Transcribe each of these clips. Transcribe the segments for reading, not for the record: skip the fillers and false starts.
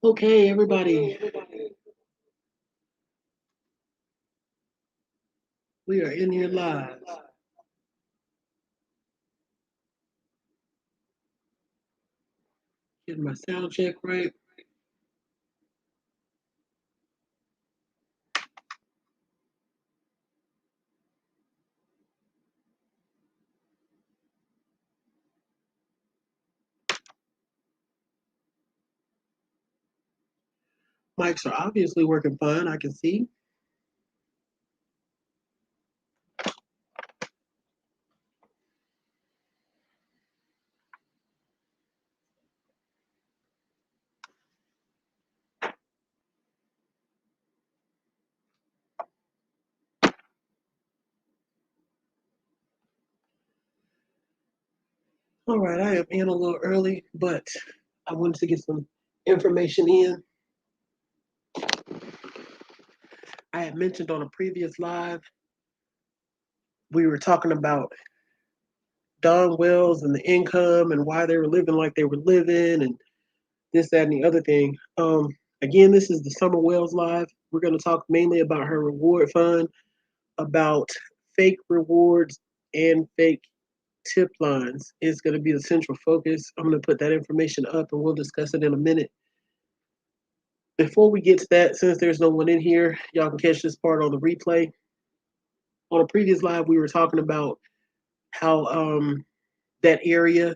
Okay, everybody, we are in here live. Getting my sound check right. Mics are obviously working fine, I can see. All right, I am in a little early, but I wanted to get some information in. I had mentioned on a previous live, we were talking about Don Wells and the income and why they were living like they were living and this, that, and the other thing. Again, this is the Summer Wells live. We're going to talk mainly about her reward fund, about fake rewards and fake tip lines is going to be the central focus. I'm going to put that information up and we'll discuss it in a minute. Before we get to that, since there's no one in here, y'all can catch this part on the replay. On a previous live, we were talking about how that area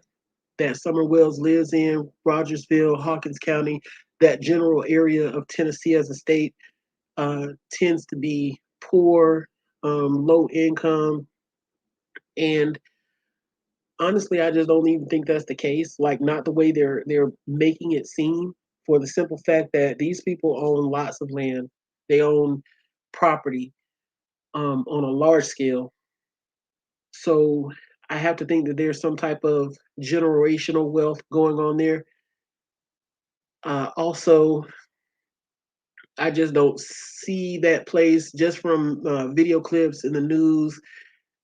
that Summer Wells lives in, Rogersville, Hawkins County, that general area of Tennessee as a state tends to be poor, low income, and honestly, I just don't even think that's the case. Like, not the way they're making it seem. For the simple fact that these people own lots of land, they own property on a large scale. So I have to think that there's some type of generational wealth going on there. Also, I just don't see that place just from video clips in the news,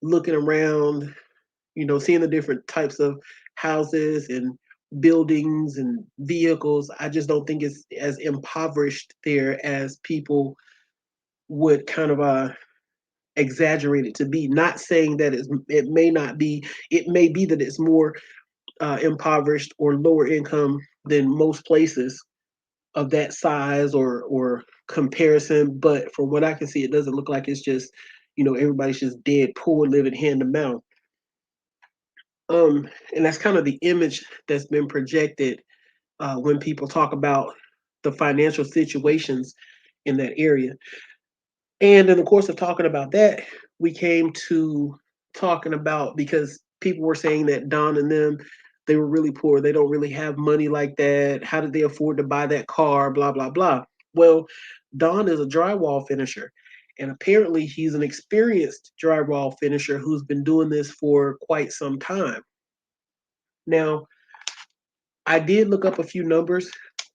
looking around, seeing the different types of houses and buildings and vehicles. I just don't think it's as impoverished there as people would kind of exaggerate it to be. Not saying that it may not be. It may be that it's more impoverished or lower income than most places of that size or comparison. But from what I can see, it doesn't look like it's just everybody's just dead poor living hand to mouth. And that's kind of the image that's been projected when people talk about the financial situations in that area. And in the course of talking about that, we came to talking about, because people were saying that Don and them, they were really poor. They don't really have money like that. How did they afford to buy that car? Blah, blah, blah. Well, Don is a drywall finisher. And apparently he's an experienced drywall finisher who's been doing this for quite some time. Now, I did look up a few numbers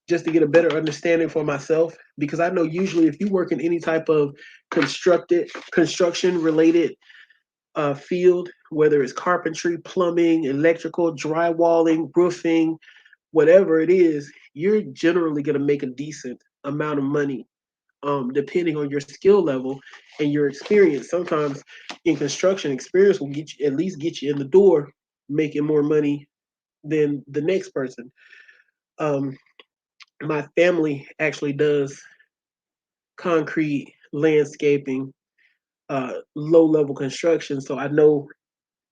just to get a better understanding for myself, because I know usually if you work in any type of construction related field, whether it's carpentry, plumbing, electrical, drywalling, roofing, whatever it is, you're generally going to make a decent amount of money, depending on your skill level and your experience. Sometimes in construction, experience will at least get you in the door, making more money than the next person. Um, my family actually does concrete landscaping, low level construction. So I know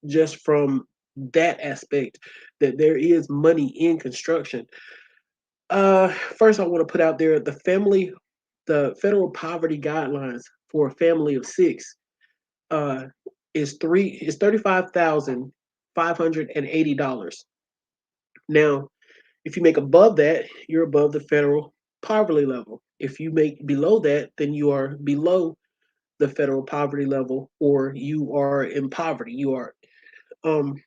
just from that aspect that there is money in construction. First, I want to put out there the federal poverty guidelines for a family of six uh, is $35,580. Now, if you make above that, you're above the federal poverty level. If you make below that, then you are below the federal poverty level, or you are in poverty. You are. Um,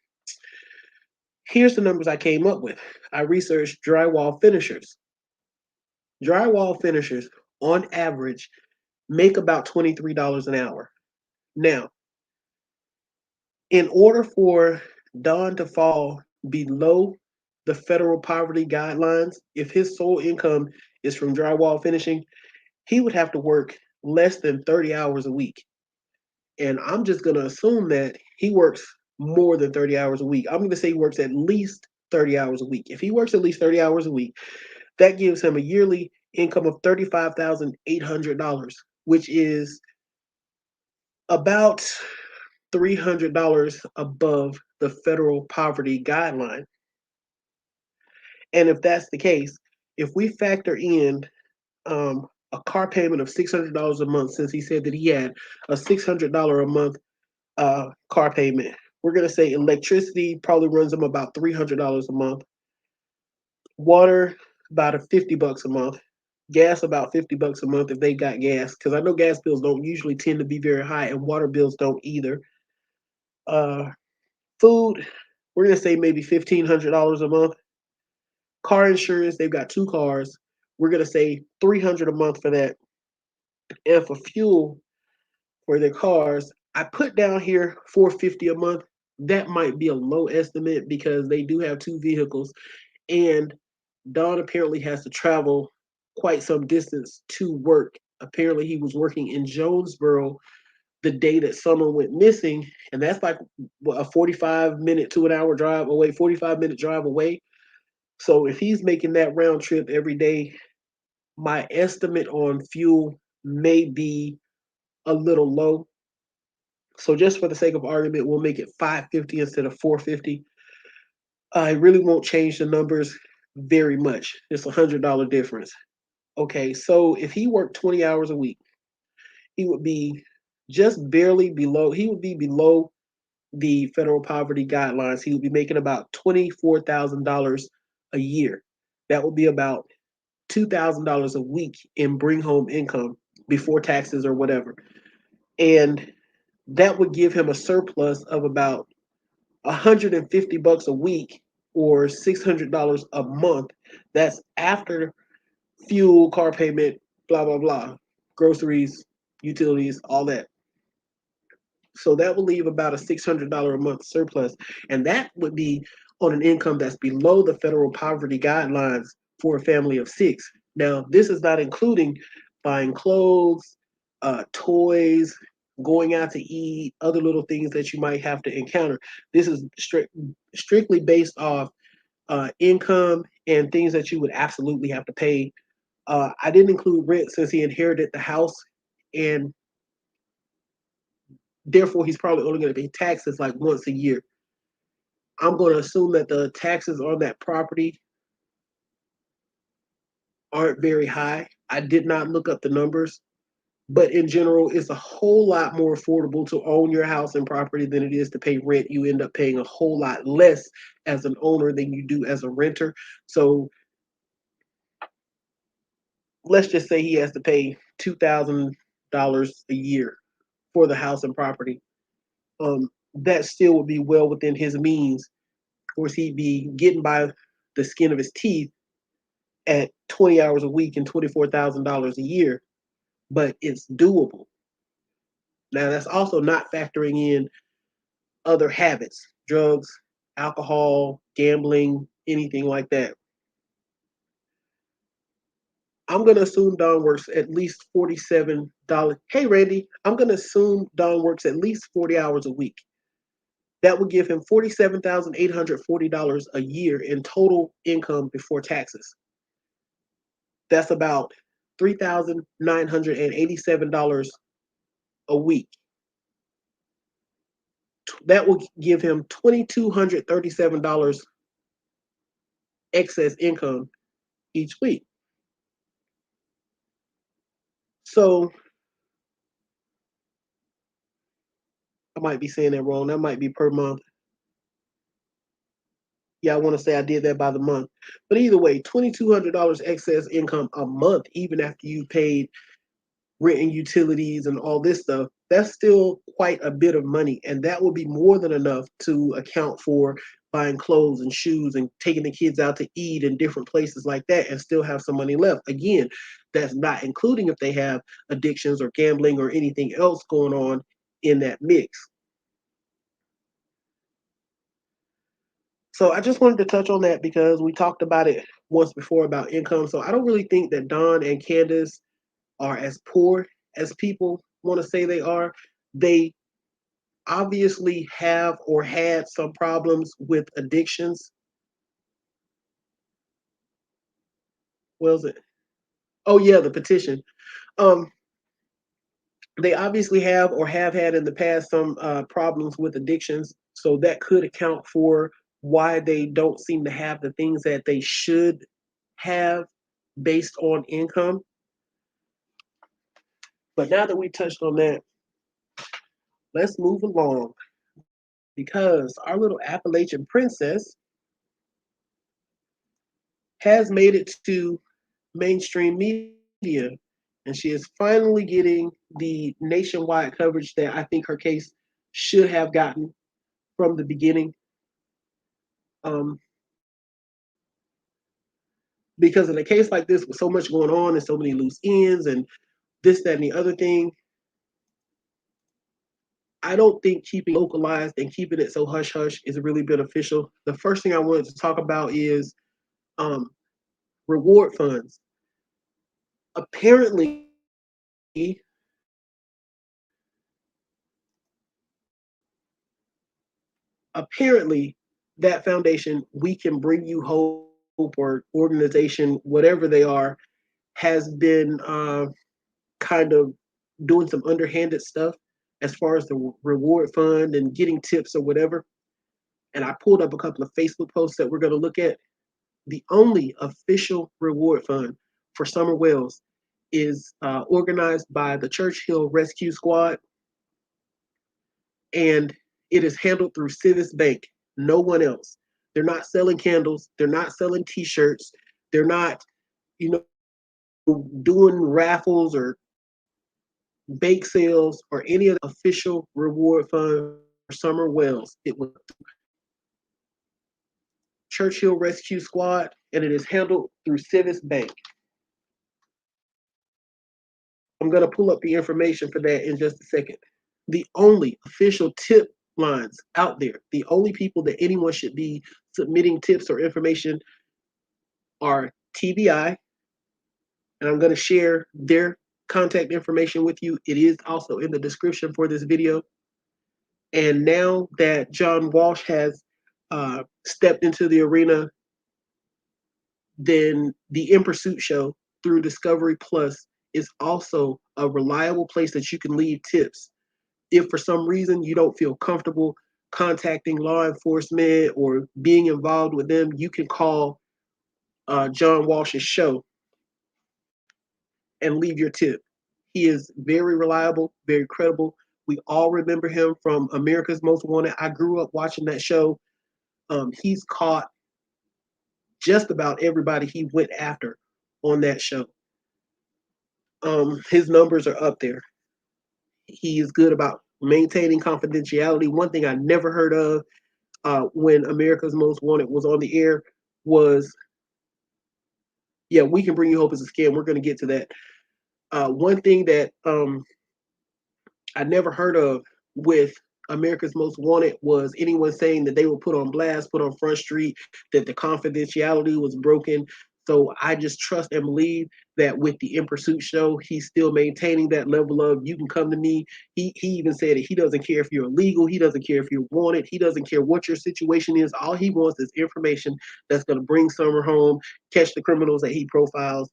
Here's the numbers I came up with. I researched drywall finishers. Drywall finishers, on average, make about $23 an hour. Now, in order for Don to fall below the federal poverty guidelines, if his sole income is from drywall finishing, he would have to work less than 30 hours a week. And I'm just going to assume that he works more than 30 hours a week. I'm going to say he works at least 30 hours a week. If he works at least 30 hours a week, that gives him a yearly income of $35,800, which is about $300 above the federal poverty guideline. And if that's the case, if we factor in a car payment of $600 a month, since he said that he had a $600 a month car payment, we're going to say electricity probably runs him about $300 a month, water about a $50 a month, gas about $50 a month if they got gas, because I know gas bills don't usually tend to be very high, and water bills don't either. Uh, food, we're going to say maybe $1,500 a month. Car insurance, they've got two cars. We're going to say $300 a month for that. And for fuel for their cars, I put down here $450 a month. That might be a low estimate because they do have two vehicles, and Don apparently has to travel quite some distance to work. Apparently, he was working in Jonesboro the day that Summer went missing, and that's like a 45-minute to an hour drive away, 45-minute drive away. So if he's making that round trip every day, my estimate on fuel may be a little low. So just for the sake of argument, we'll make it 550 instead of 450. I really won't change the numbers very much. It's $100 difference. Okay, so if he worked 20 hours a week, he would be just barely below, he would be below the federal poverty guidelines. He would be making about $24,000 a year. That would be about $2,000 a week in bring home income before taxes or whatever. And that would give him a surplus of about $150 a week or $600 a month. That's after fuel, car payment, blah, blah, blah, groceries, utilities, all that. So that will leave about a $600 a month surplus. And that would be on an income that's below the federal poverty guidelines for a family of six. Now, this is not including buying clothes, toys, going out to eat, other little things that you might have to encounter. This is strictly based off income and things that you would absolutely have to pay. I didn't include rent since he inherited the house, and therefore he's probably only going to pay taxes like once a year. I'm going to assume that the taxes on that property aren't very high. I did not look up the numbers, but in general, it's a whole lot more affordable to own your house and property than it is to pay rent. You end up paying a whole lot less as an owner than you do as a renter. So let's just say he has to pay $2,000 a year for the house and property. That still would be well within his means. Of course, he'd be getting by the skin of his teeth at 20 hours a week and $24,000 a year, but it's doable. Now, that's also not factoring in other habits, drugs, alcohol, gambling, anything like that. I'm going to assume Don works at least $47. Hey, Randy, I'm going to assume Don works at least 40 hours a week. That would give him $47,840 a year in total income before taxes. That's about $3,987 a week. That will give him $2,237 excess income each week. So I might be saying that wrong. That might be per month. Yeah, I want to say I did that by the month. But either way, $2,200 excess income a month, even after you paid rent and utilities and all this stuff, that's still quite a bit of money. And that will be more than enough to account for buying clothes and shoes and taking the kids out to eat in different places like that and still have some money left. Again, that's not including if they have addictions or gambling or anything else going on in that mix. So I just wanted to touch on that because we talked about it once before about income. So I don't really think that Don and Candace are as poor as people want to say they are. They obviously have or had some problems with addictions. What was it? Oh yeah, the petition. Um, they obviously have or have had in the past some problems with addictions, so that could account for why they don't seem to have the things that they should have based on income. But now that we touched on that, let's move along because our little Appalachian princess has made it to mainstream media, and she is finally getting the nationwide coverage that I think her case should have gotten from the beginning. Um, because in a case like this, with so much going on and so many loose ends and this, that, and the other thing, I don't think keeping localized and keeping it so hush hush is really beneficial. The first thing I wanted to talk about is um, reward funds. Apparently, apparently, that foundation, We Can Bring You Hope, or organization, whatever they are, has been kind of doing some underhanded stuff as far as the reward fund and getting tips or whatever. And I pulled up a couple of Facebook posts that we're going to look at. The only official reward fund for Summer Wells is organized by the Church Hill Rescue Squad, and it is handled through CIVIS Bank. No one else. They're not selling candles. They're not selling T-shirts. They're not, you doing raffles or bake sales or any of the official reward fund for Summer Wells. It was Churchill Rescue Squad, and it is handled through Civis Bank. I'm going to pull up the information for that in just a second. The only official tip lines out there, the only people that anyone should be submitting tips or information are TBI, and I'm going to share their contact information with you. It is also in the description for this video. And now that John Walsh has stepped into the arena, then the In Pursuit show through Discovery Plus is also a reliable place that you can leave tips. If for some reason you don't feel comfortable contacting law enforcement or being involved with them, you can call John Walsh's show and leave your tip. He is very reliable, very credible. We all remember him from America's Most Wanted. I grew up watching that show. He's caught just about everybody he went after on that show. His numbers are up there. He is good about maintaining confidentiality. One thing I never heard of when America's Most Wanted was on the air was, yeah, We Can Bring You Hope as a scam. We're going to get to that. One thing that I never heard of with America's Most Wanted was anyone saying that they were put on blast, put on Front Street, that the confidentiality was broken. So I just trust and believe that with the In Pursuit show, he's still maintaining that level of you can come to me. He even said that he doesn't care if you're illegal. He doesn't care if you're wanted. He doesn't care what your situation is. All he wants is information that's going to bring Summer home, catch the criminals that he profiles,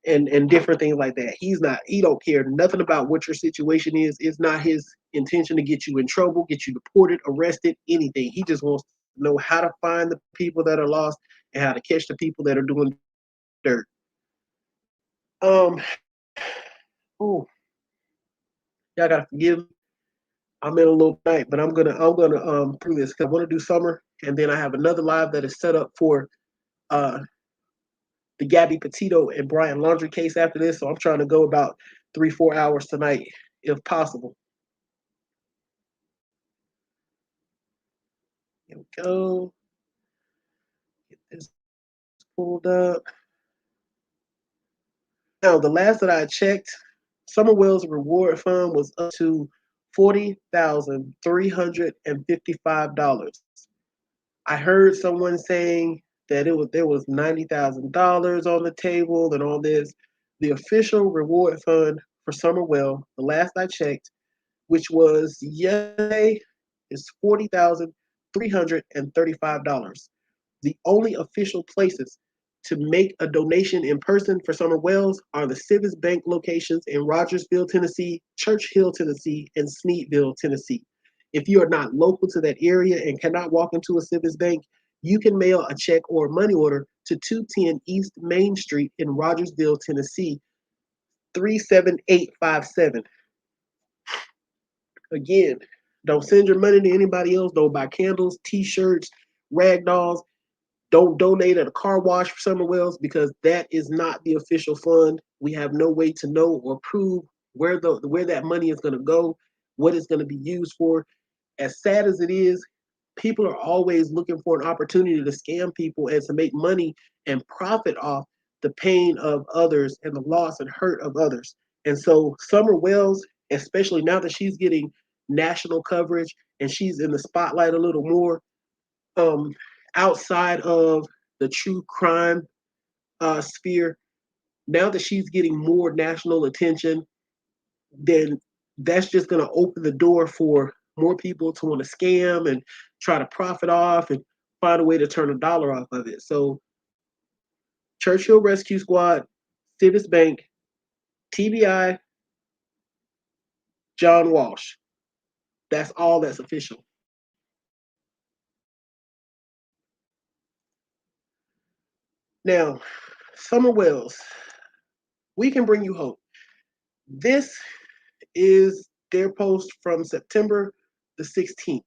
and different things like that. He don't care nothing about what your situation is. It's not his intention to get you in trouble, get you deported, arrested, anything. He just wants to know how to find the people that are lost and how to catch the people that are doing dirt. Um oh, y'all gotta forgive me. I'm in a little night, but I'm gonna through this because I want to do summer, and then I have another live that is set up for uh the Gabby Petito and Brian Laundrie case after this. So I'm trying to go about 3-4 hours tonight, if possible. Here we go. Get this pulled up. Now, the last that I checked, Summer Wells Reward Fund was up to $40,355. I heard someone saying that there was $90,000 on the table and all this. The official reward fund for Summerwell, the last I checked, which was yesterday, is $40,335. The only official places to make a donation in person for Summer Wells are the CIVIS Bank locations in Rogersville, Tennessee, Churchill, Tennessee, and Sneedville, Tennessee. If you are not local to that area and cannot walk into a CIVIS Bank, you can mail a check or money order to 210 East Main Street in Rogersville, Tennessee, 37857. Again, don't send your money to anybody else. Don't buy candles, t-shirts, rag dolls. Don't donate at a car wash for Summer Wells because that is not the official fund. We have no way to know or prove where that money is going to go, what it's going to be used for. As sad as it is, people are always looking for an opportunity to scam people and to make money and profit off the pain of others and the loss and hurt of others. And so Summer Wells, especially now that she's getting national coverage and she's in the spotlight a little more, um, outside of the true crime sphere, now that she's getting more national attention, then that's just going to open the door for more people to want to scam and try to profit off and find a way to turn a dollar off of it. So Churchill Rescue Squad, CIVIS Bank, TBI, John Walsh. That's all that's official. Now, Summer Wells, we can bring you hope. This is their post from September the 16th.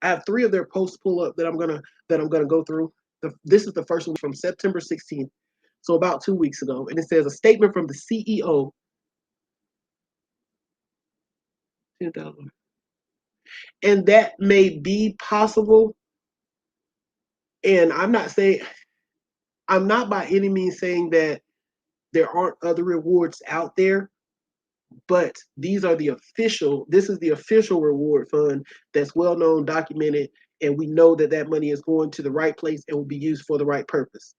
I have three of their posts pull up that I'm gonna go through. This is the first one from September 16th, so about 2 weeks ago, and it says a statement from the CEO. And that may be possible. And I'm not by any means saying that there aren't other rewards out there, but this is the official reward fund that's well known, documented, and we know that that money is going to the right place and will be used for the right purpose.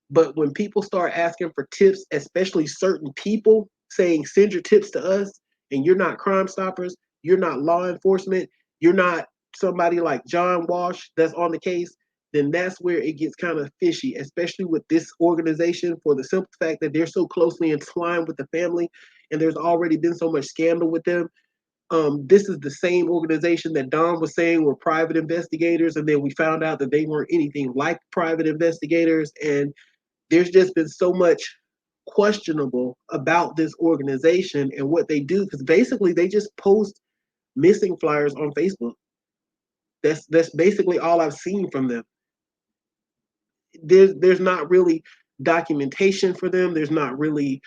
But when people start asking for tips, especially certain people saying, send your tips to us, and you're not Crime Stoppers, you're not law enforcement, you're not somebody like John Walsh that's on the case, then that's where it gets kind of fishy, especially with this organization, for the simple fact that they're so closely entwined with the family and there's already been so much scandal with them. This is the same organization that Don was saying were private investigators, and then we found out that they weren't anything like private investigators. And there's just been so much questionable about this organization and what they do, because basically they just post missing flyers on Facebook. That's basically all I've seen from them. There's not really documentation for them. There's not really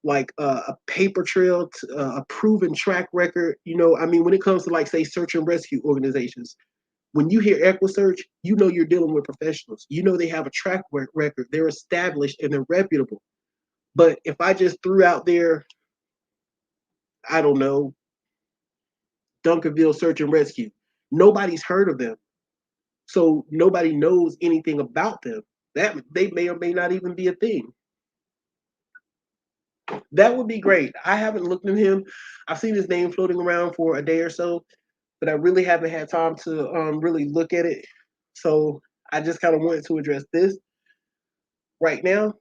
like a paper trail, a proven track record. I mean, when it comes to, like, say, search and rescue organizations, when you hear EquiSearch, you know you're dealing with professionals. You know they have a track record. They're established and they're reputable. But if I just threw out there, I don't know, Duncanville Search and Rescue, nobody's heard of them. So nobody knows anything about them. That they may or may not even be a thing. That would be great. I haven't looked at him. I've seen his name floating around for a day or so, but I really haven't had time to really look at it. So I just kind of wanted to address this right now.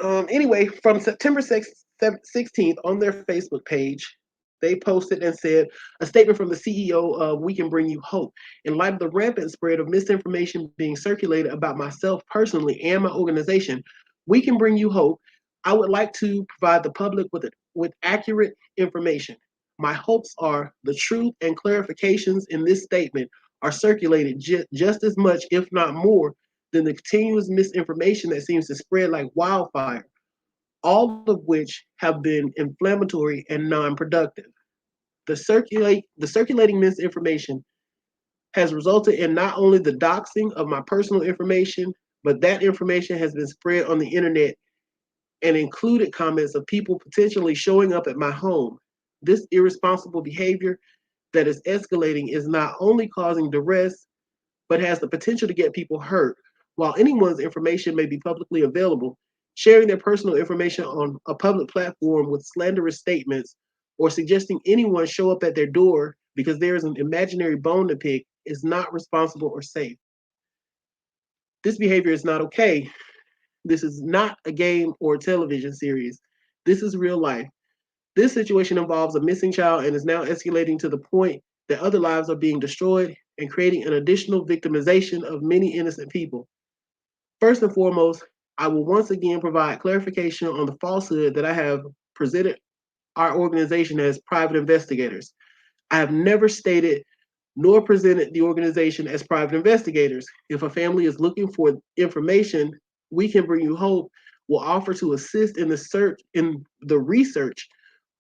Anyway, from September 16th on their Facebook page, they posted and said, a statement from the CEO of We Can Bring You Hope. In light of the rampant spread of misinformation being circulated about myself personally and my organization, We Can Bring You Hope, I would like to provide the public with accurate information. My hopes are the truth and clarifications in this statement are circulated just as much, if not more, than the continuous misinformation that seems to spread like wildfire, all of which have been inflammatory and non-productive. The circulating misinformation has resulted in not only the doxing of my personal information, but that information has been spread on the internet and included comments of people potentially showing up at my home. This irresponsible behavior that is escalating is not only causing duress, but has the potential to get people hurt. While anyone's information may be publicly available, sharing their personal information on a public platform with slanderous statements or suggesting anyone show up at their door because there is an imaginary bone to pick is not responsible or safe. This behavior is not okay. This is not a game or a television series. This is real life. This situation involves a missing child and is now escalating to the point that other lives are being destroyed and creating an additional victimization of many innocent people. First and foremost, I will once again provide clarification on the falsehood that I have presented our organization as private investigators. I have never stated nor presented the organization as private investigators. If a family is looking for information, We Can Bring You Hope will offer to assist in the research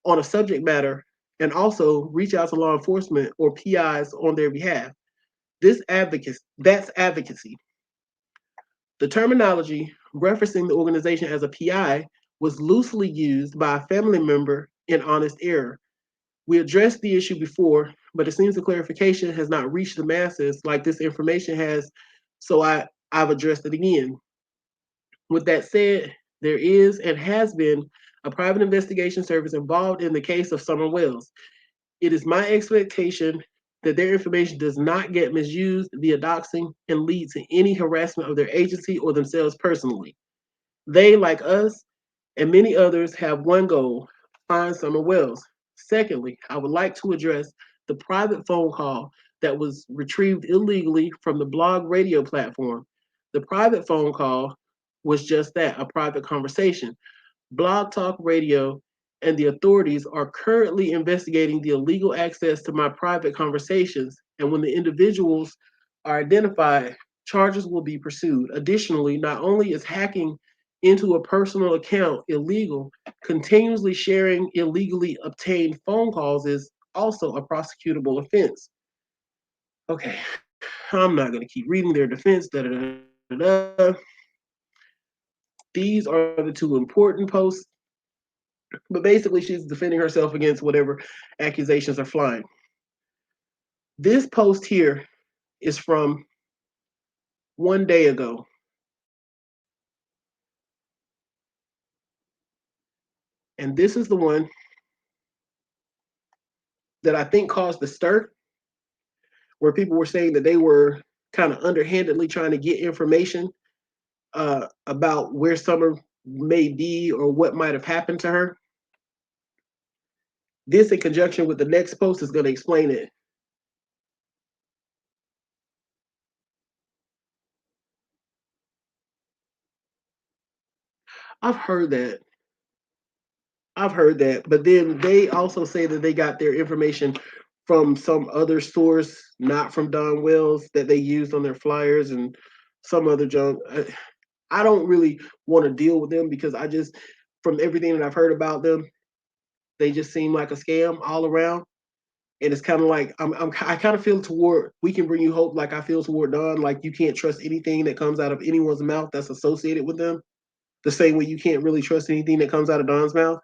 on a subject matter and also reach out to law enforcement or PIs on their behalf. That's advocacy. The terminology referencing the organization as a PI was loosely used by a family member in honest error. We addressed the issue before, but it seems the clarification has not reached the masses like this information has, so I've addressed it again. With that said, there is and has been a private investigation service involved in the case of Summer Wells. It is my expectation that their information does not get misused via doxing and lead to any harassment of their agency or themselves personally. They, like us and many others, have one goal: find Summer Wells. Secondly, I would like to address the private phone call that was retrieved illegally from the blog radio platform. The private phone call was just that, a private conversation. Blog Talk Radio and the authorities are currently investigating the illegal access to my private conversations, and when the individuals are identified, charges will be pursued. Additionally, not only is hacking into a personal account illegal, continuously sharing illegally obtained phone calls is also a prosecutable offense. Okay, I'm not going to keep reading their defense. These are the two important posts, but basically she's defending herself against whatever accusations are flying. This post here is from one day ago. And this is the one that I think caused the stir, where people were saying that they were kind of underhandedly trying to get information about where Summer may be or what might have happened to her. This, in conjunction with the next post, is going to explain it. I've heard that. But then they also say that they got their information from some other source, not from Don Wells, that they used on their flyers and some other junk. I don't really want to deal with them because from everything that I've heard about them, they just seem like a scam all around. And it's kind of like I kind of feel toward We Can Bring You Hope, like I feel toward Don, like you can't trust anything that comes out of anyone's mouth that's associated with them. The same way you can't really trust anything that comes out of Don's mouth.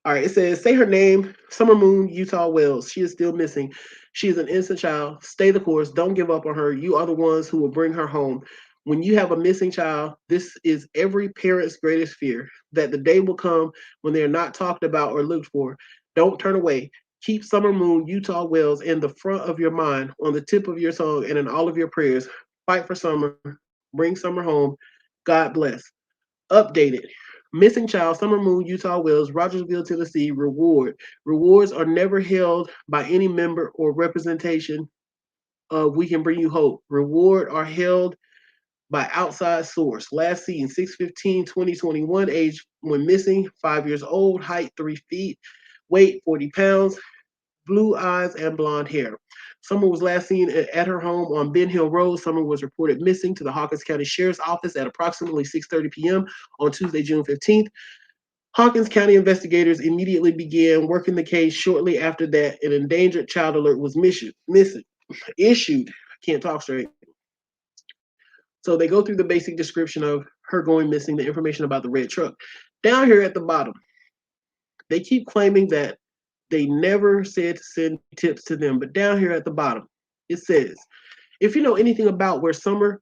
All right, it says, say her name, Summer Moon Utah Wells. She is still missing. She is an innocent child. Stay the course. Don't give up on her. You are the ones who will bring her home. When you have a missing child, this is every parent's greatest fear, that the day will come when they are not talked about or looked for. Don't turn away. Keep Summer Moon Utah Wells in the front of your mind, on the tip of your tongue, and in all of your prayers. Fight for Summer. Bring Summer home. God bless. Updated. Missing child, Summer Moon, Utah Wells, Rogersville, Tennessee, reward. Rewards are never held by any member or representation of We Can Bring You Hope. Reward are held by outside source. Last seen 6/15/2021, age when missing, 5 years old, height 3 feet, weight 40 pounds, blue eyes and blonde hair. Summer was last seen at her home on Ben Hill Road. Summer was reported missing to the Hawkins County Sheriff's Office at approximately 6:30 p.m. on Tuesday, June 15th. Hawkins County investigators immediately began working the case. Shortly after that, an endangered child alert was issued. Can't talk straight. So they go through the basic description of her going missing, the information about the red truck. Down here at the bottom, they keep claiming that They never said to send tips to them. But down here at the bottom, it says, if you know anything about where Summer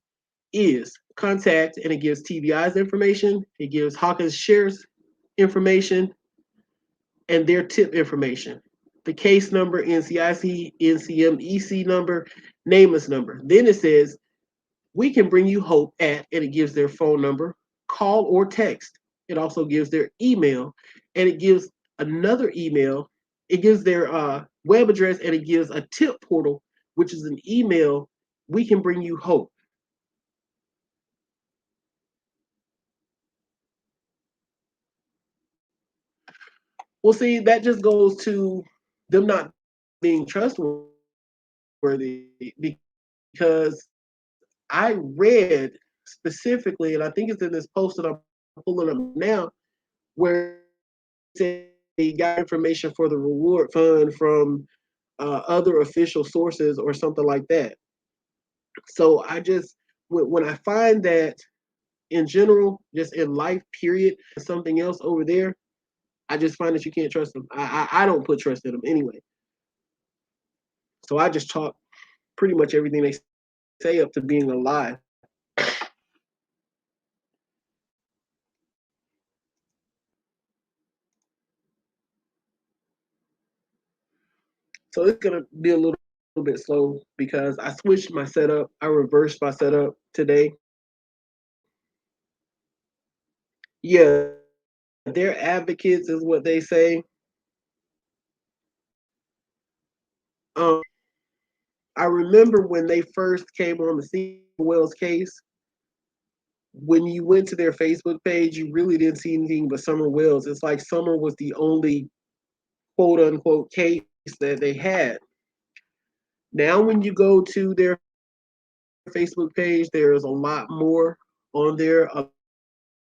is, contact, and it gives TBI's information, it gives Hawkins Shares information, and their tip information. The case number, NCIC, NCMEC number, NamUs number. Then it says, we can bring you hope at, and it gives their phone number, call or text. It also gives their email, and it gives another email. It gives their web address, and it gives a tip portal, which is an email. We can bring you hope. Well, see, that just goes to them not being trustworthy because I read specifically, and I think it's in this post that I'm pulling up now, where they got information for the reward fund from other official sources or something like that. So I just, when I find that in general, just in life, period, something else over there, I just find that you can't trust them. I don't put trust in them anyway. So I just chalk pretty much everything they say up to being a lie. So it's gonna be a little bit slow because I switched my setup. I reversed my setup today. Yeah, they're advocates, is what they say. Um, I remember when they first came on the scene, Wells case. When you went to their Facebook page, you really didn't see anything but Summer Wells. It's like Summer was the only quote unquote case that they had. Now, when you go to their Facebook page, there's a lot more on there, a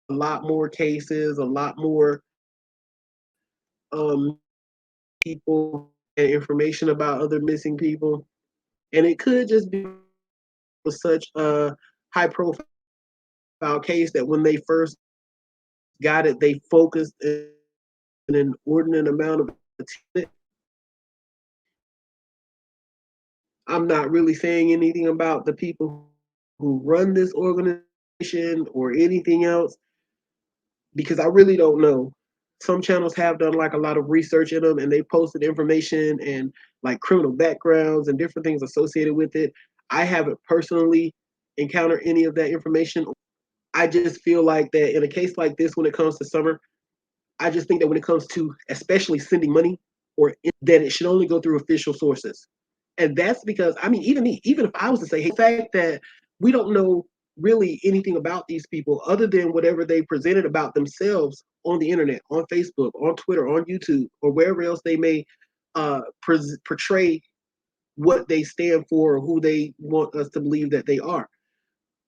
lot more cases, a lot more um, people and information about other missing people. And it could just be such a high profile case that when they first got it, they focused an inordinate amount of attention. I'm not really saying anything about the people who run this organization or anything else because I really don't know. Some channels have done like a lot of research in them and they posted information and like criminal backgrounds and different things associated with it. I haven't personally encountered any of that information. I just feel like that in a case like this, when it comes to Summer, I just think that when it comes to especially sending money that it should only go through official sources. And that's because, I mean, even me, even if I was to say, hey, the fact that we don't know really anything about these people other than whatever they presented about themselves on the internet, on Facebook, on Twitter, on YouTube, or wherever else they may portray what they stand for or who they want us to believe that they are.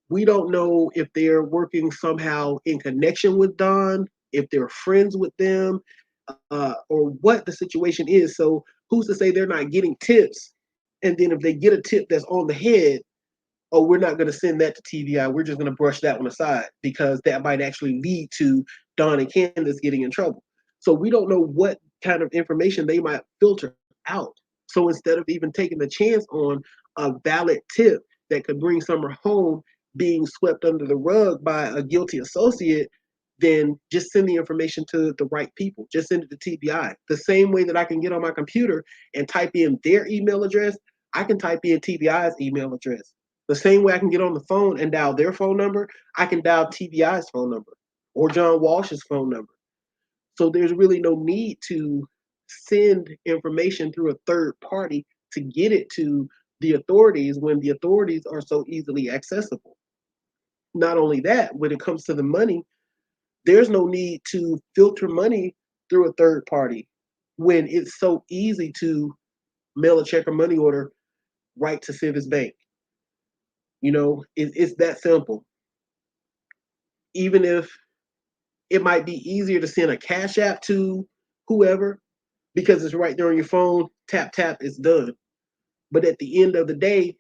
We don't know if they're working somehow in connection with Don, if they're friends with them, or what the situation is. So who's to say they're not getting tips? And then if they get a tip that's on the head, oh, we're not going to send that to TVI. We're just going to brush that one aside because that might actually lead to Don and Candace getting in trouble. So we don't know what kind of information they might filter out. So instead of even taking the chance on a valid tip that could bring Summer home being swept under the rug by a guilty associate, then just send the information to the right people. Just send it to TBI. The same way that I can get on my computer and type in their email address, I can type in TBI's email address. The same way I can get on the phone and dial their phone number, I can dial TBI's phone number or John Walsh's phone number. So there's really no need to send information through a third party to get it to the authorities when the authorities are so easily accessible. Not only that, when it comes to the money, there's no need to filter money through a third party when it's so easy to mail a check or money order right to CIVIS Bank. You know, it's that simple. Even if it might be easier to send a cash app to whoever because it's right there on your phone, tap, tap, it's done. But at the end of the day,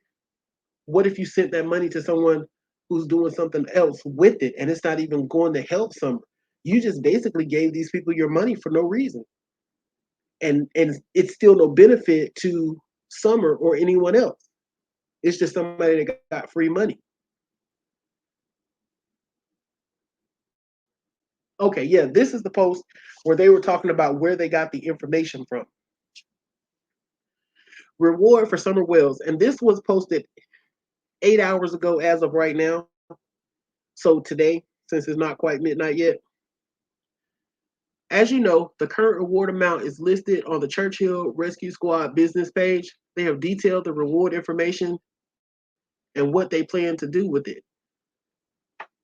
what if you sent that money to someone who's doing something else with it and it's not even going to help someone? You just basically gave these people your money for no reason. and it's still no benefit to Summer or anyone else. It's just somebody that got free money. Okay, yeah, this is the post where they were talking about where they got the information from. Reward for Summer Wells, and this was posted 8 hours ago as of right now. So today, since it's not quite midnight yet, as you know, the current reward amount is listed on the Churchill Rescue Squad business page. They have detailed the reward information and what they plan to do with it.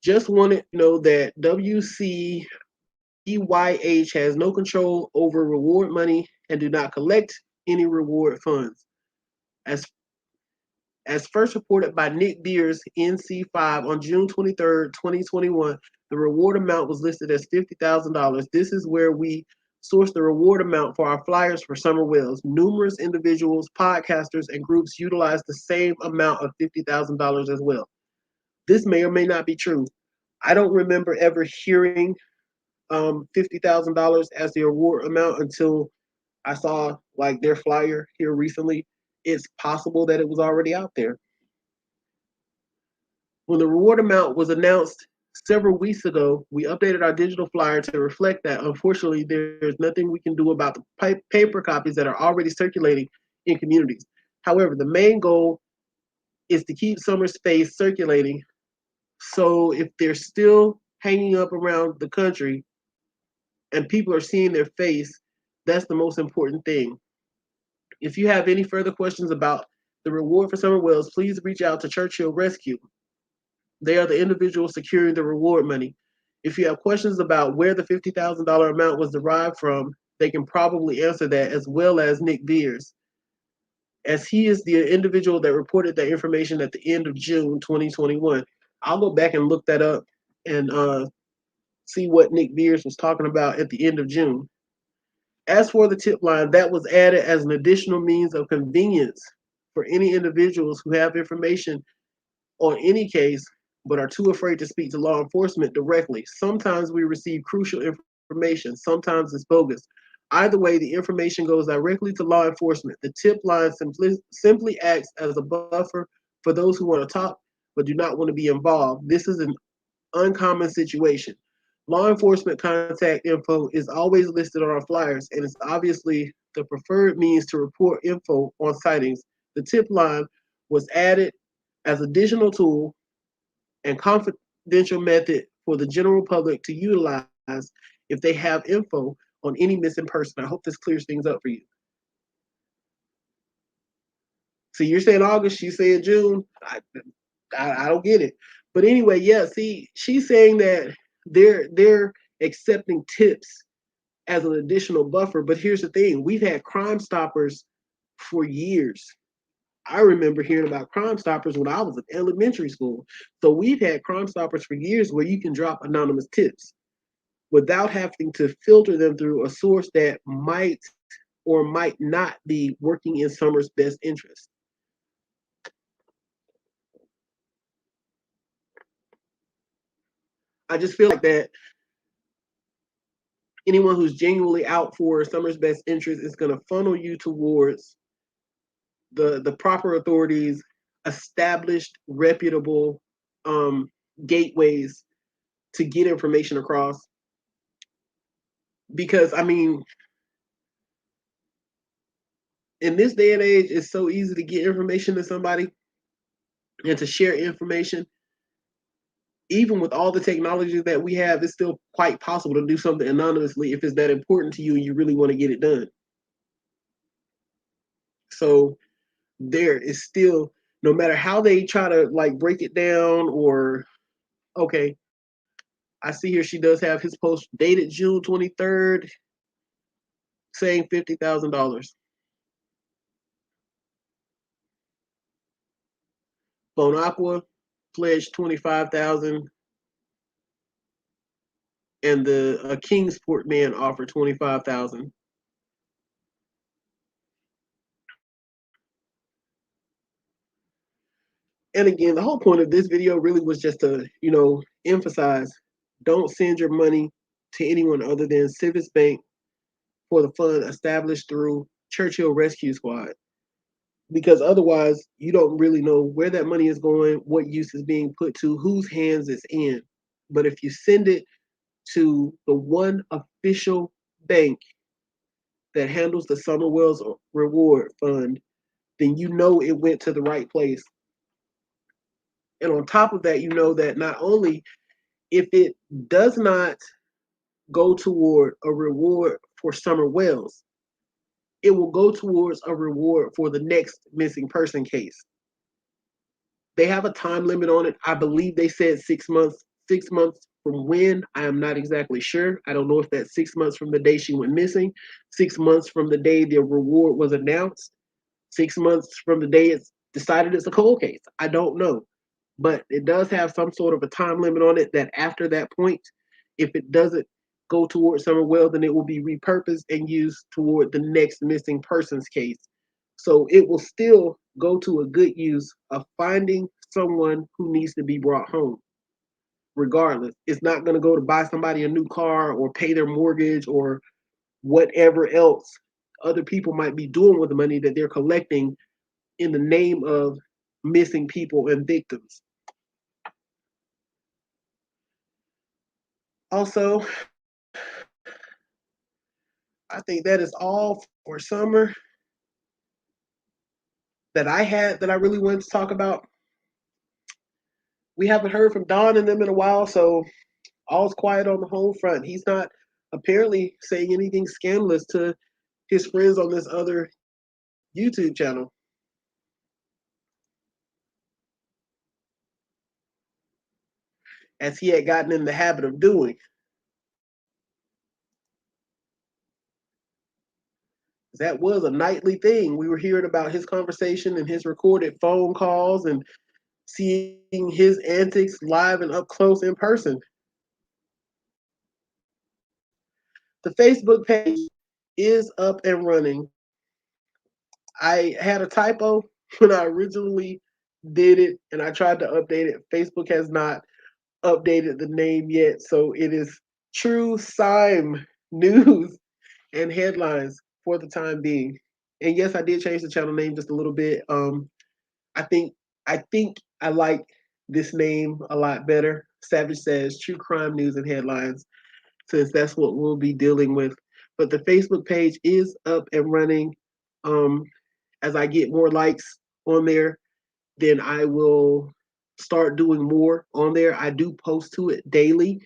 Just wanted to know that WCBYH has no control over reward money and do not collect any reward funds. As As first reported by Nick Beers, NC5, on June 23rd, 2021, the reward amount was listed as $50,000. This is where we source the reward amount for our flyers for Summer Wells. Numerous individuals, podcasters, and groups utilize the same amount of $50,000 as well. This may or may not be true. I don't remember ever hearing $50,000 as the award amount until I saw like their flyer here recently. It's possible that it was already out there. When the reward amount was announced several weeks ago, we updated our digital flyer to reflect that. Unfortunately, there's nothing we can do about the paper copies that are already circulating in communities. However, the main goal is to keep Summer Space circulating. So if they're still hanging up around the country and people are seeing their face, that's the most important thing. If you have any further questions about the reward for Summer Wells, please reach out to Churchill Rescue. They are the individuals securing the reward money. If you have questions about where the $50,000 amount was derived from, they can probably answer that, as well as Nick Beers, as he is the individual that reported that information at the end of June 2021. I'll go back and look that up and see what Nick Beers was talking about at the end of June. As for the tip line, that was added as an additional means of convenience for any individuals who have information on any case but are too afraid to speak to law enforcement directly. Sometimes we receive crucial information, sometimes it's bogus. Either way, the information goes directly to law enforcement. The tip line simply acts as a buffer for those who want to talk but do not want to be involved. This is an uncommon situation. Law enforcement contact info is always listed on our flyers, and it's obviously the preferred means to report info on sightings. The tip line was added as additional tool and confidential method for the general public to utilize if they have info on any missing person. I hope this clears things up for you. See, you're saying August, she's saying June. I don't get it. But anyway, yeah, see, she's saying that they're accepting tips as an additional buffer. But here's the thing: we've had Crime Stoppers for years. I remember hearing about Crime Stoppers when I was in elementary school. So we've had Crime Stoppers for years where you can drop anonymous tips without having to filter them through a source that might or might not be working in Summer's best interest. I just feel like that anyone who's genuinely out for Summer's best interest is going to funnel you towards the proper authorities, established, reputable gateways to get information across. Because I mean, in this day and age, it's so easy to get information to somebody and to share information. Even with all the technology that we have, it's still quite possible to do something anonymously if it's that important to you and you really want to get it done. So there is still, no matter how they try to like break it down, or okay, I see here she does have his post dated June 23rd saying $50,000. Bon Aqua pledged 25,000, and the Kingsport man offered 25,000. And again, the whole point of this video really was just to, emphasize, don't send your money to anyone other than CIVIS Bank for the fund established through Churchill Rescue Squad. Because otherwise, you don't really know where that money is going, what use is being put to, whose hands it's in. But if you send it to the one official bank that handles the Summer Wells Reward Fund, then you know it went to the right place. And on top of that, you know that not only if it does not go toward a reward for Summer Wells, it will go towards a reward for the next missing person case. They have a time limit on it. I believe they said 6 months. 6 months from when? I am not exactly sure. I don't know if that's 6 months from the day she went missing, 6 months from the day the reward was announced, 6 months from the day it's decided it's a cold case. I don't know. But it does have some sort of a time limit on it that after that point, if it doesn't go towards Summer Wells, then it will be repurposed and used toward the next missing persons case. So it will still go to a good use of finding someone who needs to be brought home. Regardless, it's not going to go to buy somebody a new car or pay their mortgage or whatever else other people might be doing with the money that they're collecting in the name of missing people and victims. Also, I think that is all for summer that I had that I really wanted to talk about. We haven't heard from Don and them in a while, so all's quiet on the home front. He's not apparently saying anything scandalous to his friends on this other YouTube channel. As he had gotten in the habit of doing. That was a nightly thing. We were hearing about his conversation and his recorded phone calls and seeing his antics live and up close in person. The Facebook page is up and running. I had a typo when I originally did it and I tried to update it. Facebook has not updated the name yet, so it is True Sime News and Headlines for the time being. And yes, I did change the channel name just a little bit. I think I like this name a lot better. Savage Says True Crime News and Headlines, since that's what we'll be dealing with. But the Facebook page is up and running. As I get more likes on there, then I will start doing more on there. I do post to it daily.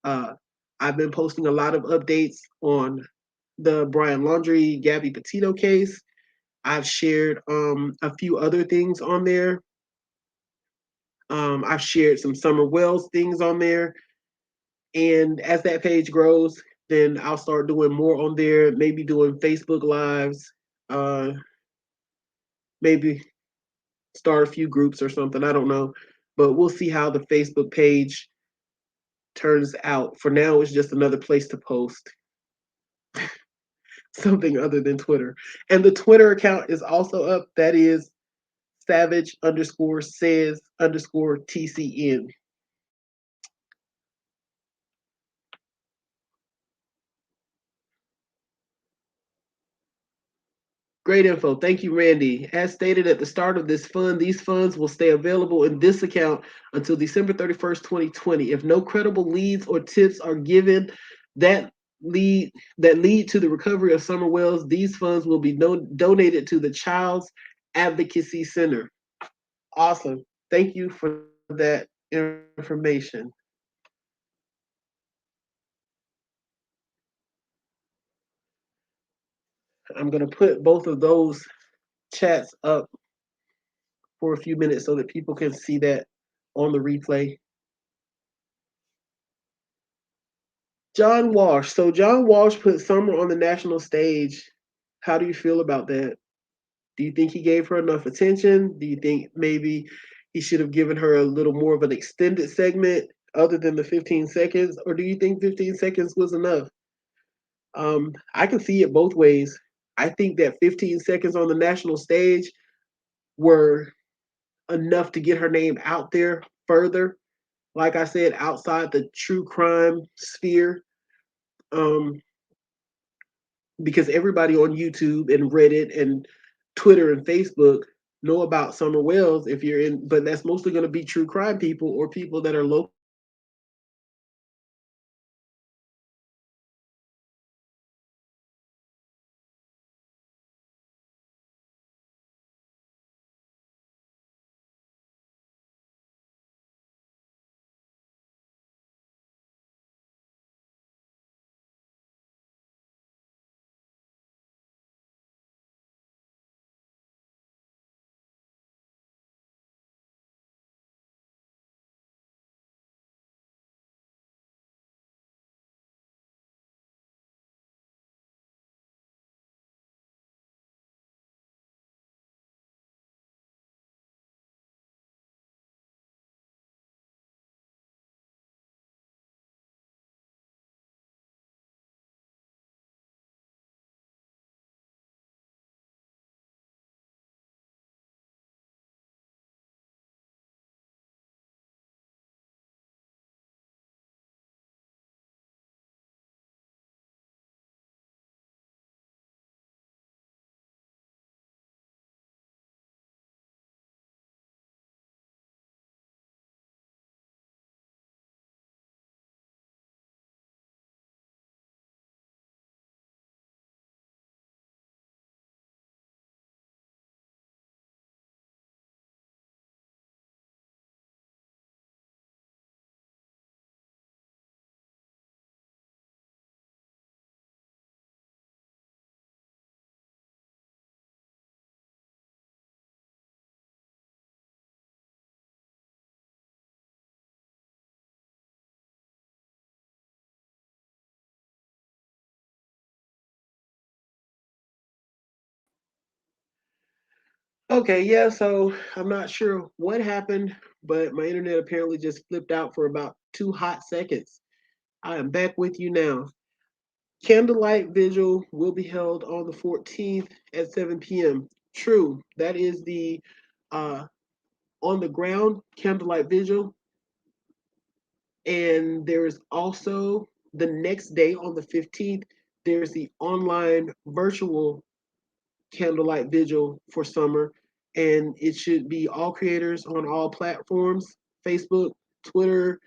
I've been posting a lot of updates on the Brian Laundrie, Gabby Petito case. I've shared a few other things on there. I've shared some Summer Wells things on there. And as that page grows, then I'll start doing more on there, maybe doing Facebook Lives, maybe start a few groups or something. I don't know. But we'll see how the Facebook page turns out. For now, it's just another place to post something other than Twitter. And the Twitter account is also up. That is savage_says_TCN. Great info. Thank you, Randy. As stated at the start of this fund, these funds will stay available in this account until December 31st, 2020. If no credible leads or tips are given that lead to the recovery of Summer Wells, these funds will be donated to the Child's Advocacy Center. Awesome. Thank you for that information. I'm going to put both of those chats up for a few minutes so that people can see that on the replay. John Walsh. So John Walsh put Summer on the national stage. How do you feel about that? Do you think he gave her enough attention? Do you think maybe he should have given her a little more of an extended segment other than the 15 seconds? Or do you think 15 seconds was enough? I can see it both ways. I think that 15 seconds on the national stage were enough to get her name out there further. Like I said, outside the true crime sphere. because everybody on YouTube and Reddit and Twitter and Facebook know about Summer Wells if you're in, but that's mostly going to be true crime people or people that are local. Okay, yeah, so I'm not sure what happened, but my internet apparently just flipped out for about 2 hot seconds. I am back with you now. Candlelight Vigil will be held on the 14th at 7 p.m. True, that is the uh, on the ground Candlelight Vigil. And there's also the next day on the 15th, there's the online virtual Candlelight Vigil for summer. And it should be all creators on all platforms: Facebook, Twitter,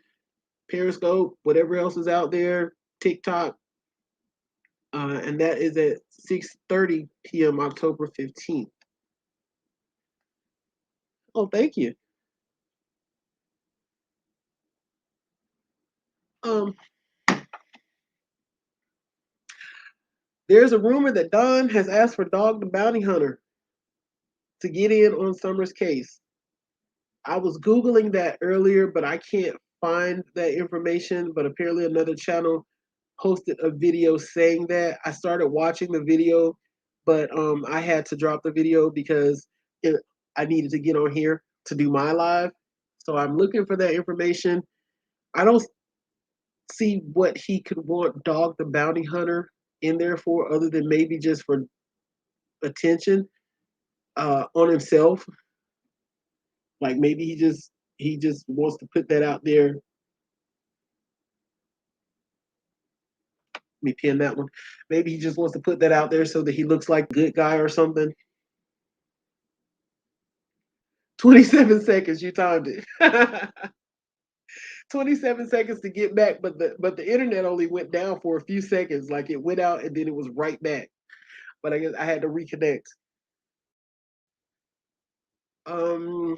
Periscope, whatever else is out there, TikTok. And that is at 6:30 p.m. October 15th. Oh, thank you. Um, there's a rumor that Don has asked for Dog the Bounty Hunter to get in on Summer's case. I was Googling that earlier, but I can't find that information. But apparently, another channel posted a video saying that. I started watching the video, but I had to drop the video because I needed to get on here to do my live. So I'm looking for that information. I don't see what he could want Dog the Bounty Hunter in there for, other than maybe just for attention on himself. Like maybe he just wants to put that out there. Let me pin that one. Maybe he just wants to put that out there so that he looks like a good guy or something. 27 seconds, you timed it. 27 seconds to get back, but the internet only went down for a few seconds. Like it went out and then it was right back. But I guess I had to reconnect. Um,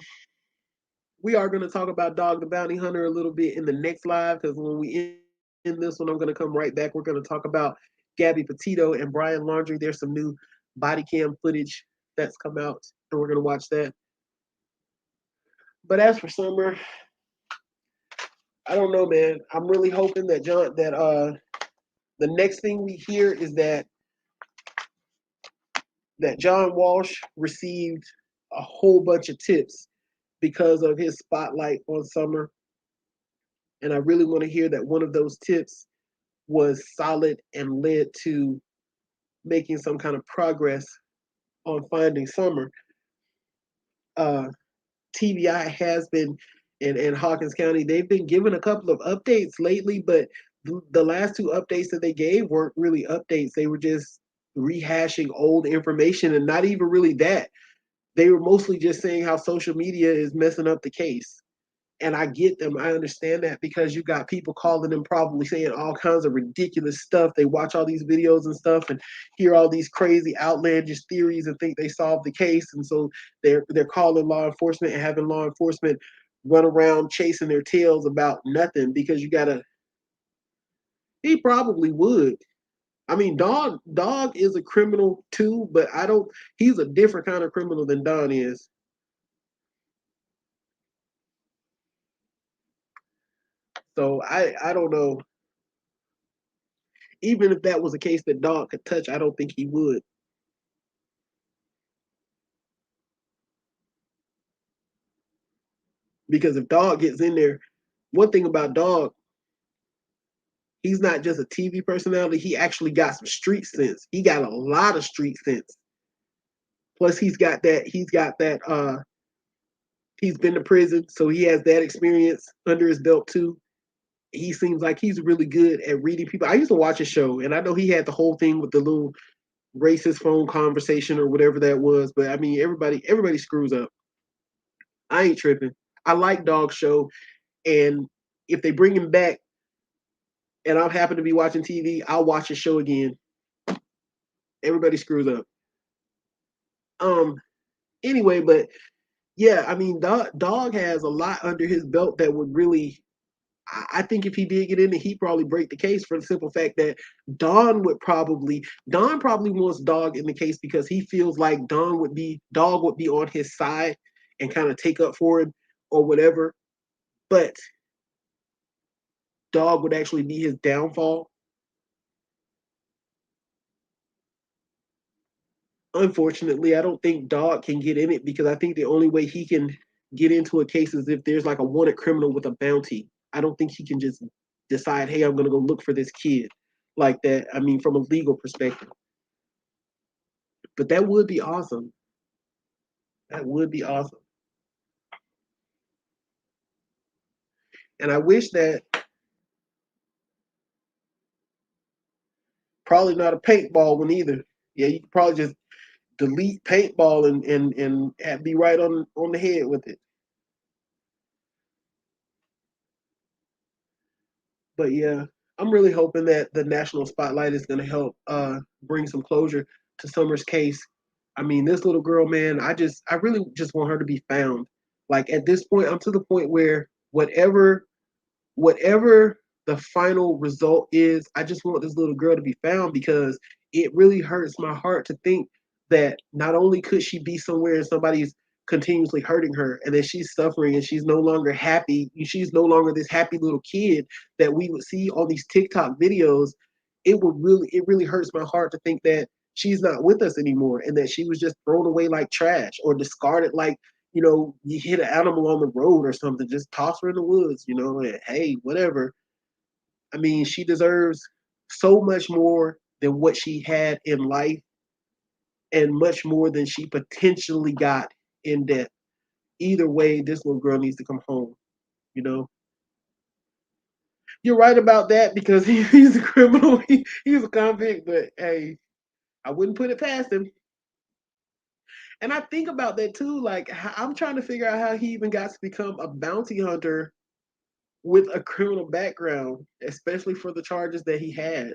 we are going to talk about Dog the Bounty Hunter a little bit in the next live, because when we end this one, I'm going to come right back. We're going to talk about Gabby Petito and Brian Laundrie. There's some new body cam footage that's come out, and we're going to watch that. But as for Summer, I don't know, man. I'm really hoping that the next thing we hear is that John Walsh received a whole bunch of tips because of his spotlight on Summer. And I really want to hear that one of those tips was solid and led to making some kind of progress on finding Summer. Uh, TBI has been, and Hawkins County, they've been given a couple of updates lately, but the last two updates that they gave weren't really updates. They were just rehashing old information, and not even really that. They were mostly just saying how social media is messing up the case. And I get them. I understand that because you got people calling them probably saying all kinds of ridiculous stuff. They watch all these videos and stuff and hear all these crazy outlandish theories and think they solved the case. And so they're calling law enforcement and having law enforcement run around chasing their tails about nothing because you gotta he probably would. I mean, Dog is a criminal too, but I don't he's a different kind of criminal than Don is. So I don't know. Even if that was a case that Dog could touch, I don't think he would. Because if Dog gets in there, one thing about Dog, he's not just a TV personality. He actually got some street sense. He got a lot of street sense. Plus, he's been to prison, so he has that experience under his belt too. He seems like he's really good at reading people. I used to watch his show, and I know he had the whole thing with the little racist phone conversation or whatever that was. But I mean, everybody screws up. I ain't tripping. I like Dog Show, and if they bring him back, and I happen to be watching TV, I'll watch his show again. Everybody screws up. Um. Anyway, but yeah, I mean, Dog has a lot under his belt that would really. I think if he did get in it, he'd probably break the case for the simple fact that Don probably wants Dog in the case because he feels like Dog would be on his side and kind of take up for him or whatever. But Dog would actually be his downfall. Unfortunately, I don't think Dog can get in it because I think the only way he can get into a case is if there's like a wanted criminal with a bounty. I don't think he can just decide, hey, I'm going to go look for this kid like that. I mean, from a legal perspective. But that would be awesome. That would be awesome. And I wish that probably not a paintball one either. Yeah, you could probably just delete paintball and be right on the head with it. But yeah, I'm really hoping that the national spotlight is going to help bring some closure to Summer's case. I mean, this little girl, man, I really just want her to be found. Like at this point, I'm to the point where whatever the final result is, I just want this little girl to be found because it really hurts my heart to think that not only could she be somewhere and somebody's continuously hurting her and then she's suffering and she's no longer happy, she's no longer this happy little kid that we would see on these TikTok videos. It really hurts my heart to think that she's not with us anymore and that she was just thrown away like trash or discarded like you hit an animal on the road or something, just toss her in the woods, and hey, whatever. I mean, she deserves so much more than what she had in life and much more than she potentially got in death. Either way, this little girl needs to come home, you know? You're right about that because he's a criminal. He's a convict, but hey, I wouldn't put it past him. And I think about that too. Like, I'm trying to figure out how he even got to become a bounty hunter with a criminal background, especially for the charges that he had.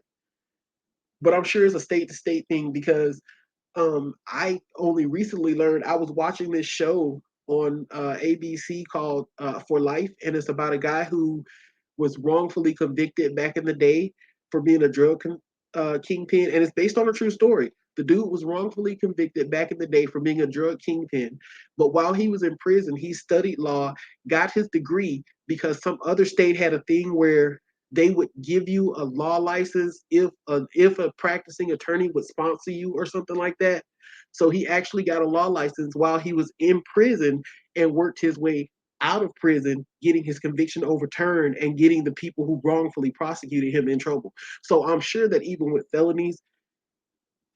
But I'm sure it's a state to state thing because I only recently learned I was watching this show on ABC called For Life, and it's about a guy who was wrongfully convicted back in the day for being a kingpin, and it's based on a true story. The dude was wrongfully convicted back in the day for being a drug kingpin, but while he was in prison, he studied law, got his degree because some other state had a thing where they would give you a law license if a practicing attorney would sponsor you or something like that. So he actually got a law license while he was in prison and worked his way out of prison, getting his conviction overturned and getting the people who wrongfully prosecuted him in trouble. So I'm sure that even with felonies,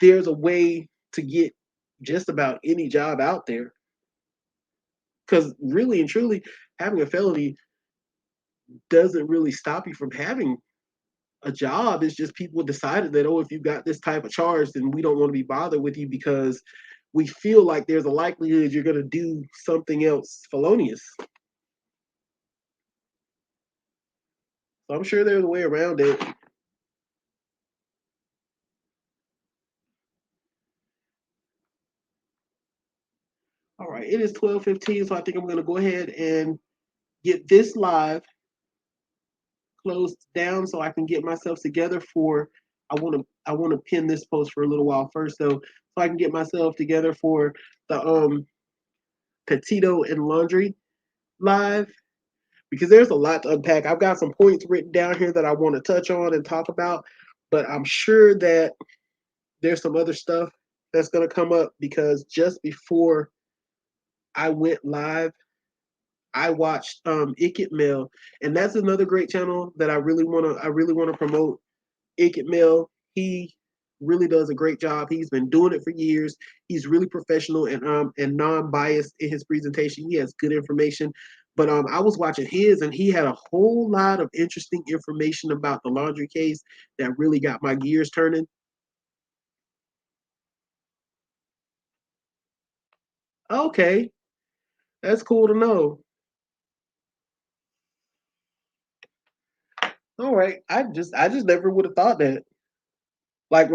there's a way to get just about any job out there. Because really and truly, having a felony doesn't really stop you from having a job. It's just people decided that, oh, if you got this type of charge, then we don't want to be bothered with you because we feel like there's a likelihood you're going to do something else felonious. So I'm sure there's a way around it. All right, it is 12:15, so I think I'm going to go ahead and get this live closed down so I can get myself together for. I want to pin this post for a little while first, so I can get myself together for the Petito and Laundry live because there's a lot to unpack. I've got some points written down here that I want to touch on and talk about, but I'm sure that there's some other stuff that's going to come up because just before I went live, I watched Ikit Mail, and that's another great channel that I really want to promote. Ikit Mail, he really does a great job. He's been doing it for years. He's really professional and non-biased in his presentation. He has good information. But I was watching his, and he had a whole lot of interesting information about the laundry case that really got my gears turning. Okay, that's cool to know. All right, I just never would have thought that. Like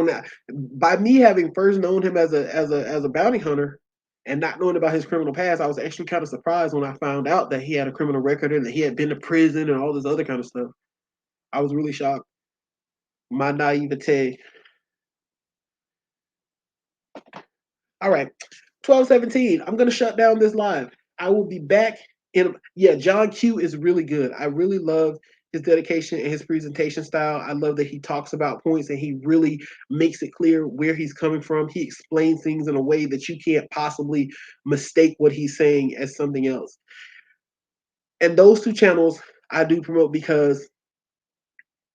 by me having first known him as a bounty hunter and not knowing about his criminal past, I was actually kind of surprised when I found out that he had a criminal record and that he had been to prison and all this other kind of stuff. I was really shocked. My naivete. All right, 12:17. I'm gonna shut down this live. I will be back in. Yeah, John Q is really good. I really love his dedication and his presentation style. I love that he talks about points and he really makes it clear where he's coming from. He explains things in a way that you can't possibly mistake what he's saying as something else. And those two channels I do promote because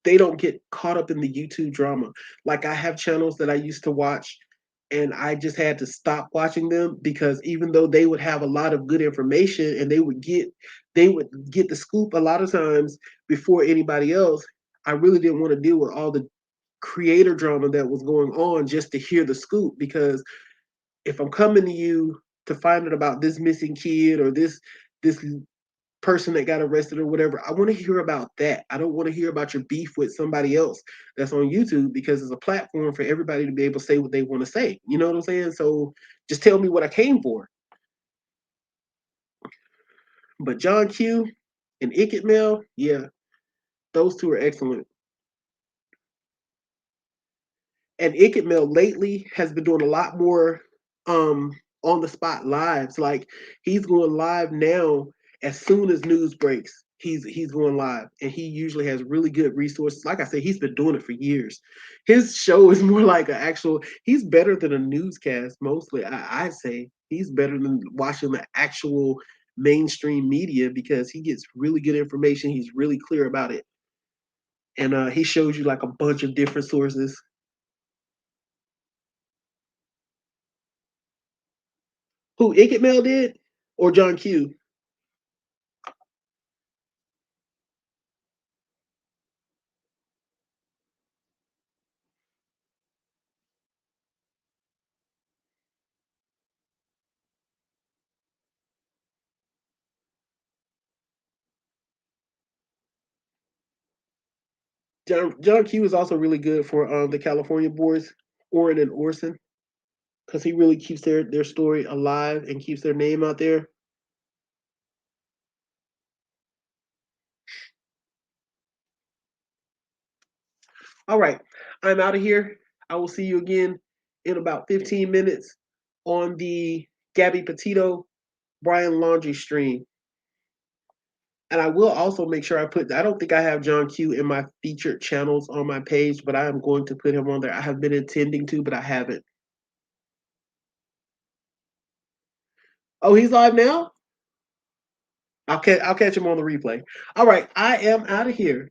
they don't get caught up in the YouTube drama. Like I have channels that I used to watch and I just had to stop watching them because even though they would have a lot of good information and they would get the scoop a lot of times before anybody else, I really didn't want to deal with all the creator drama that was going on just to hear the scoop because if I'm coming to you to find out about this missing kid or this person that got arrested or whatever. I want to hear about that. I don't want to hear about your beef with somebody else that's on YouTube because it's a platform for everybody to be able to say what they want to say. You know what I'm saying? So just tell me what I came for. But John Q and Ikit Mail, yeah, those two are excellent. And Ikit Mail lately has been doing a lot more um on the spot lives. Like he's going live now as soon as news breaks. He's going live and he usually has really good resources. Like I said, he's been doing it for years. His show is more like an actual he's better than a newscast mostly. I say he's better than watching the actual mainstream media because he gets really good information. He's really clear about it. And he shows you like a bunch of different sources. Who Ikit Mail did or John Q? John Q is also really good for the California boys, Orrin and Orson, because he really keeps their story alive and keeps their name out there. All right, I'm out of here. I will see you again in about 15 minutes on the Gabby Petito Brian Laundry stream. And I will also make sure I don't think I have John Q in my featured channels on my page, but I am going to put him on there. I have been intending to, but I haven't. Oh, he's live now? I'll catch him on the replay. All right, I am out of here.